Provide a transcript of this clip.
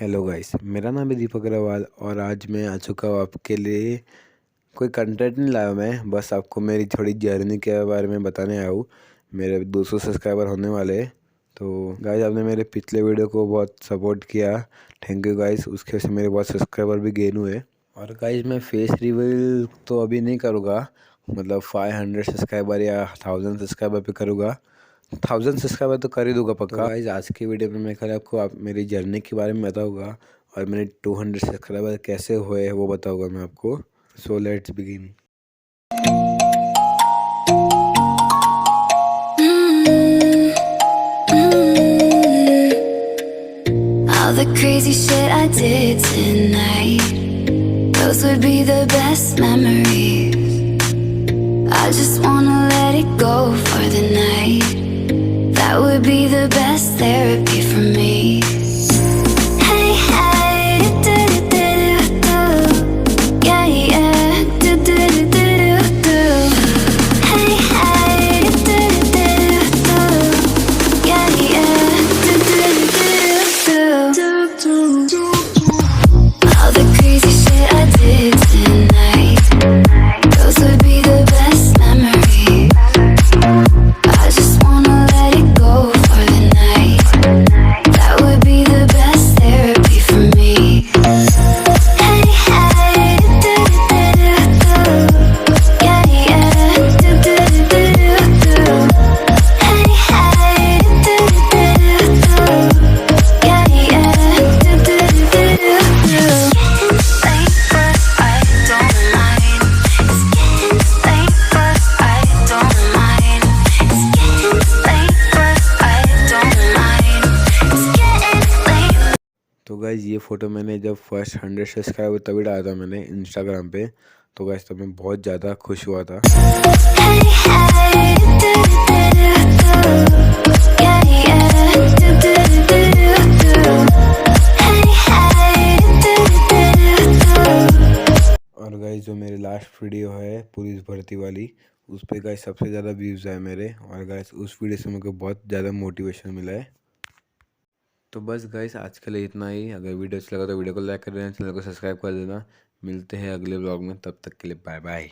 Hello guys, मेरा नाम है दीपक अग्रवाल और आज मैं आ चुका हूँ आपके लिए। कोई कंटेंट नहीं लाया मैं, बस आपको मेरी थोड़ी जर्नी के बारे में बताने आया हूँ। मेरे 200 सब्सक्राइबर होने वाले हैं। तो गाइस, आपने मेरे पिछले वीडियो को बहुत सपोर्ट किया, थैंक यू गाइस। उसके वजह से मेरे बहुत सब्सक्राइबर भी गेन हुए। और गाइस, मैं फेस रिवील तो अभी नहीं करूँगा, मतलब 500 सब्सक्राइबर या 1000 सब्सक्राइबर पे करूँगा। 1000 सब्सक्राइबर तो कर ही दूंगा पक्का। तो गाइस, आज की वीडियो में मैं कल आपको मेरी जर्नी के बारे में बताऊंगा और मेरे 200 सब्सक्राइबर कैसे हुए वो बताऊंगा मैं आपको। So let's begin. All the crazy shit I did tonight, those would be the best memories. I just wanna let it go for the night. That would be the best therapy for me. Hey, hey, do-do-do-do-do. Yeah, yeah, do-do-do-do-do. Hey, hey, do-do-do-do-do. Yeah, yeah, do-do-do-do-do. All the crazy shit I did tonight, those would be the best memories. I just wanna let it go for the night. That would be the best therapy for me. Hey, hey, do-do-do-do-do. Yeah, yeah, do-do-do-do-do. Hey, hey, do-do-do-do-do. Yeah, yeah, do-do-do-do-do. Late, but I don't mind. It's getting late, but I don't mind. It's getting late, but I don't mind. It's getting late. तो guys, ये photo मैंने जब first 100 subscriber तभी डाला था मैंने Instagram पे। तो गाइस, तब मैं बहुत ज़्यादा खुश हुआ था। Hey, hey, do-do-do-do-do. Yeah, yeah, do-do-do-do-do. Hey, hey, do-do-do-do-do. और गाइस, जो मेरी लास्ट वीडियो है पुलिस भर्ती वाली, उस पे गाइस सबसे ज़्यादा व्यूज़ आए मेरे। और गाइस, उस वीडियो से मेरे को बहुत ज़्यादा मोटिवेशन मिला है। तो बस गाइस, आज के लिए इतना ही। अगर वीडियो अच्छा लगा तो वीडियो को लाइक कर देना, चैनल को सब्सक्राइब कर देना। मिलते हैं अगले ब्लॉग में, तब तक के लिए बाय बाय।